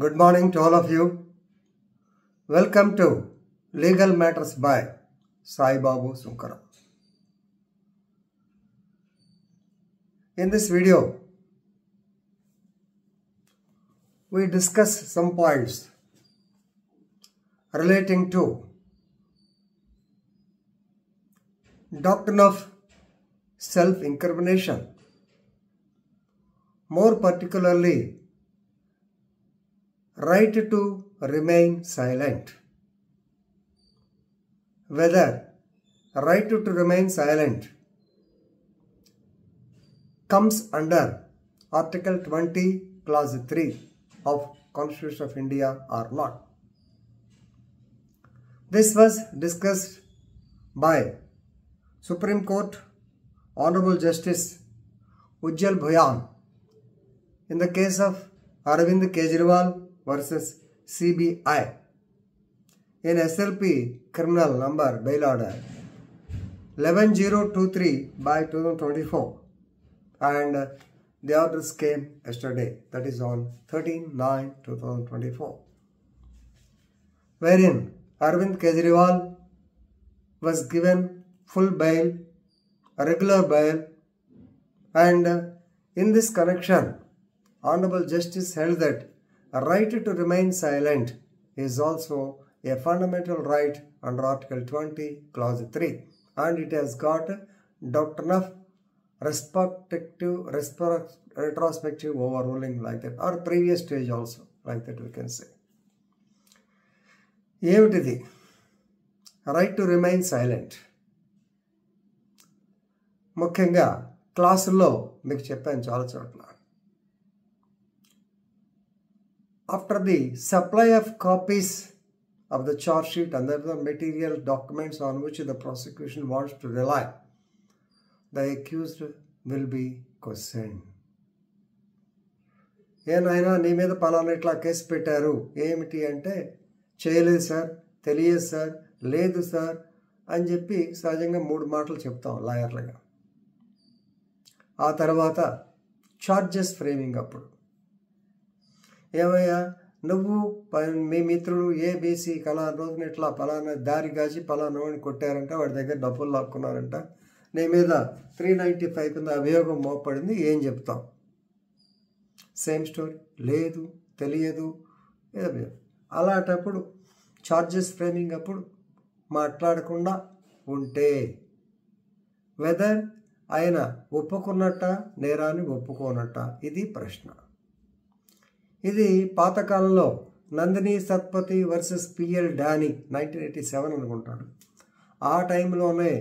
Good morning to all of you. Welcome to Legal Matters by Sai Babu Sunkara. In this video, we discuss some points relating to doctrine of self-incrimination, more particularly right to remain silent. Whether right to remain silent comes under Article 20, Clause 3 of Constitution of India or not. This was discussed by Supreme Court Honorable Justice Ujjal Bhuyan in the case of Arvind Kejriwal versus CBI in SLP criminal number bail order 11023 by 2024, and the orders came yesterday, that is on 13/9/2024, wherein Arvind Kejriwal was given full bail, regular bail, and in this connection Honorable Justice held that a right to remain silent is also a fundamental right under Article 20, Clause 3, and it has got doctrine of retrospective overruling like that, or previous stage also like that we can say. ఏమిటిది right to remain silent? ముఖ్యంగా క్లాసుల్లో మీకు చెప్పాను చాలా చోట్ల. After the supply of copies of the charge sheet and other material documents on which the prosecution wants to rely, the accused will be questioned. ఏనాయనా నీ మీద పలానా ఇట్లా కేసు పెట్టారు, ఏమిటి అంటే చేయలేదు సార్, తెలియదు సార్, లేదు సార్ అని చెప్పి సహజంగా 3 మాటలు చెప్తాం లాయర్లుగా. ఆ తర్వాత చార్జెస్ ఫ్రేమింగ్ అప్పుడు ఏమయ్యా నువ్వు మీ మిత్రుడు ఏబీసీ పలానా రోజున ఇట్లా పలానా దారి కాచి పలానా వాడిని కొట్టారంట, వాడి దగ్గర డబ్బులు లాక్కున్నారంట, నీ మీద 395 కింద అభియోగం మోపడింది, ఏం చెప్తాం? సేమ్ స్టోరీ, లేదు తెలియదు ఏదో. అలాంటప్పుడు చార్జెస్ ఫ్రేమింగ్ అప్పుడు మాట్లాడకుండా ఉంటే వెదర్ ఆయన ఒప్పుకున్నట్ట నేరాన్ని ఒప్పుకోనట్ట, ఇది ప్రశ్న. ఇది పాతకాలంలో నందిని సత్పతి వర్సెస్ పిఎల్ డానీ 1987 అనుకుంటాడు. ఆ టైంలోనే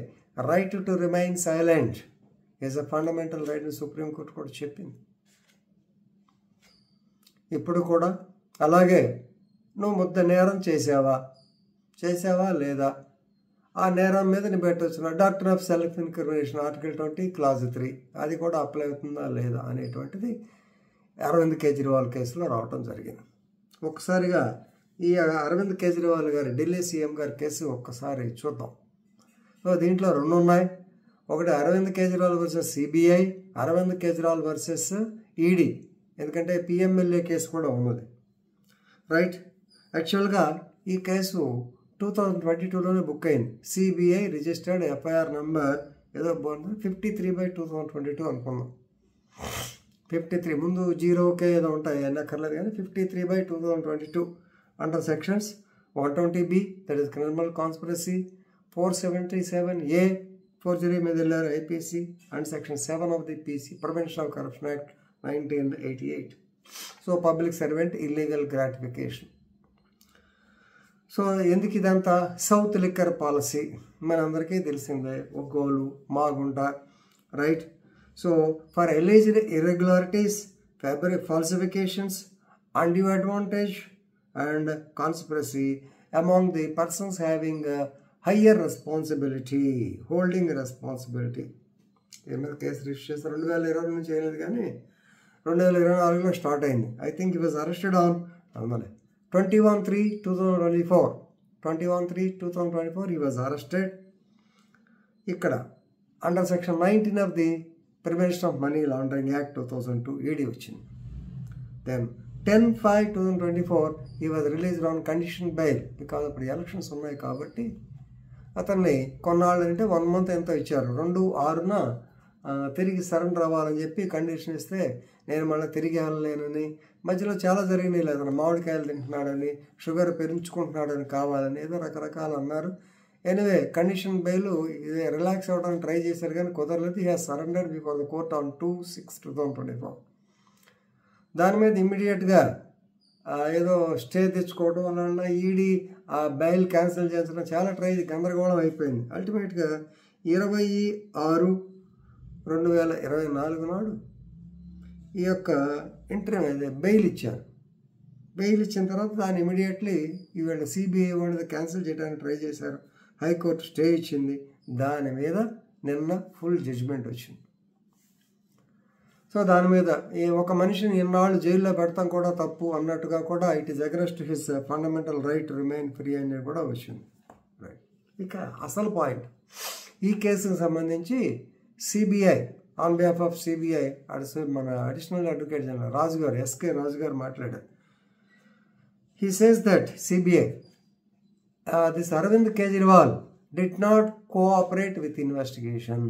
right to remain silent is a fundamental right supreme court కూడా చెప్పింది. ఇప్పుడు కూడా అలాగే నువ్వు నేరం చేసావా లేదా, ఆ నేరం మీద నీ పెట్టొచ్చిన doctrine of self incrimination article 20 clause 3 అది కూడా అప్లై అవుతుందా లేదా అనేటువంటిది అరవింద్ కేజ్రీవాల్ కేసులో రావటం జరిగింది. ఒక్కసారిగా ఈ అరవింద్ కేజ్రీవాల్ గారి ఢిల్లీ సీఎం గారి కేసు ఒక్కసారి చూద్దాం. సో దీంట్లో 2 ఉన్నాయి. ఒకటి Arvind Kejriwal versus CBI, Arvind Kejriwal versus ED, ఎందుకంటే పిఎంఎల్ఏ కేసు కూడా ఉన్నది. రైట్, యాక్చువల్గా ఈ కేసు 2022లోనే బుక్ అయింది. సిబిఐ రిజిస్టర్డ్ ఎఫ్ఐఆర్ నెంబర్ ఏదో 53/2022 అనుకున్నాం. 53 ముందు 0K ఏదో ఉంటాయి అన్నక్కర్లేదు కానీ 53/2022 under sections 120B that is criminal conspiracy, 477A forgery మీద వెళ్ళారు IPC, and section 7 of the PC prevention of corruption act 1988. So public servant illegal gratification. So ఎందుకు ఇదంతా? సౌత్ లిక్కర్ పాలసీ మనందరికీ తెలిసిందే, Ongole Magunta. Right, so for alleged irregularities, falsifications, undue advantage and conspiracy among the persons having a higher responsibility, holding responsibility. ఏమైనా కేసు register చేస్తారు 2020 నుంచి చేయలేదు కానీ 2024లో స్టార్ట్ అయింది. I think he was arrested on 21/3/2024 he was arrested. ఇక్కడ under section 19 of the prevention of money laundering act 2002 ED వచ్చింది. Then 10/5/2024 he was released on condition bail because అప్పుడు ఎలక్షన్స్ ఉన్నాయి కాబట్టి అతన్ని కొన్నాళ్ళు అంటే 1 month ఎంతో ఇచ్చారు. 2/6న తిరిగి సరెండర్ అవ్వాలని చెప్పి కండిషన్ ఇస్తే నేను మళ్ళీ తిరిగి వెళ్ళలేనని, మధ్యలో చాలా జరిగినాయి లేదన్న, మామిడికాయలు తింటున్నాడని, షుగర్ పెంచుకుంటున్నాడని కావాలని ఏదో రకరకాలు అన్నారు. ఎనివే కండిషన్ బెయిల్ ఇది రిలాక్స్ అవ్వడానికి ట్రై చేశారు కానీ కుదరలేదు. He has surrendered before the court on 2/6/2024. దాని మీద ఇమ్మీడియట్గా ఏదో స్టే తెచ్చుకోవడం వలన ఈడీ ఆ బెయిల్ క్యాన్సిల్ చేయించడం చాలా ట్రై గందరగోళం అయిపోయింది. అల్టిమేట్గా 26/6/2024 నాడు ఈ యొక్క ఇంటర్వ్యూ అదే బెయిల్ ఇచ్చారు. బెయిల్ ఇచ్చిన తర్వాత దాన్ని ఇమీడియట్లీ ఈవేళ సిబిఐ వాళ్ళది క్యాన్సిల్ చేయడానికి ట్రై చేశారు. హైకోర్టు స్టే ఇచ్చింది. దాని మీద నిన్న ఫుల్ జడ్జిమెంట్ వచ్చింది. సో దాని మీద ఒక మనిషిని ఇన్నాళ్ళు జైల్లో పెడతాం కూడా తప్పు అన్నట్టుగా కూడా it is against his fundamental right remain free అనేది కూడా వచ్చింది. రైట్, ఇక అసలు పాయింట్ ఈ కేసుకు సంబంధించి CBI on behalf of CBI మన అడిషనల్ అడ్వకేట్ జనరల్ రాజు గారు, ఎస్కే రాజు గారు మాట్లాడారు. He says that CBI, this Arvind Kejriwal did not cooperate with investigation.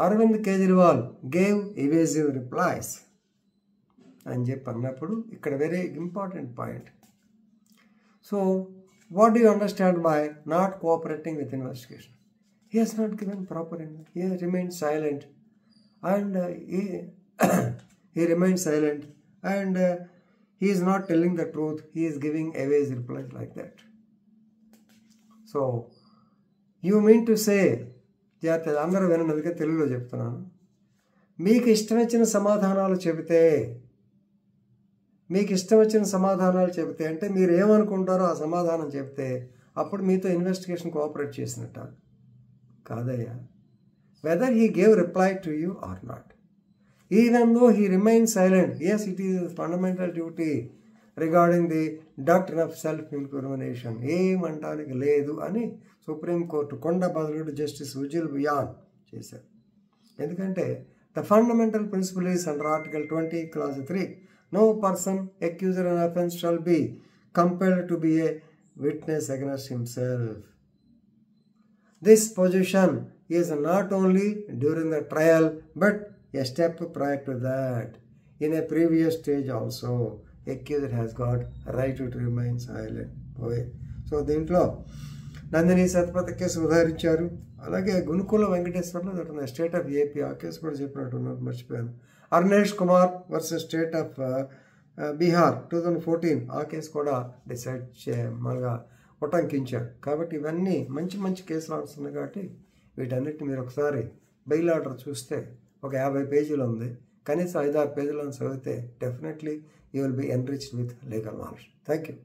Arvind Kejriwal gave evasive replies. అని చెప్పి అన్నప్పుడు ఇక్కడ very important point. So what do you understand by not cooperating with investigation? He has not given proper information. He remained silent and he remained silent and he is not telling the truth. He is giving evasive replies like that. So, you mean to say, జాగ్రత్త అందరూ వినదుగా తెలుగులో చెప్తున్నాను, మీకు ఇష్టం వచ్చిన సమాధానాలు చెబితే అంటే మీరు ఏమనుకుంటారో ఆ సమాధానం చెప్తే అప్పుడు మీతో ఇన్వెస్టిగేషన్ కోఆపరేట్ చేసినట్ట కాదయ్యా. Whether he gave reply to you or not, even though he remains silent, yes, it is his fundamental duty regarding the doctrine of self-incrimination. ఏమంటానికి లేదు అని సుప్రీంకోర్టు కొండ బదులుడు జస్టిస్ ఉజిల్ బియాన్ చేశారు. ఎందుకంటే the fundamental principal is under article 20 clause 3, no person accused in offense shall be compelled to be a witness against himself. This position is not only during the trial but a step prior to that. In a previous stage also, accused has got right to remain silent. So దీంట్లో Nandini సత్పథ case ఉదాహరించారు. అలాగే గునుకుల వెంకటేశ్వర్లో దొరుకుతుంది state of AP, ఆ case కూడా చెప్పినట్టున్నారు, మర్చిపోయాను. Arnesh Kumar versus state of Bihar 2014, ఆ case కూడా decide మళ్ళా ఉటంకించారు. కాబట్టి ఇవన్నీ మంచి మంచి కేసులు వస్తున్నాయి. కాబట్టి వీటన్నిటిని మీరు ఒకసారి బెయిల్ ఆర్డర్ చూస్తే ఒక 50 పేజీలు ఉంది, కనీసం 5-6 పేజీలను చదివితే definitely you will be enriched with legal knowledge. Thank you.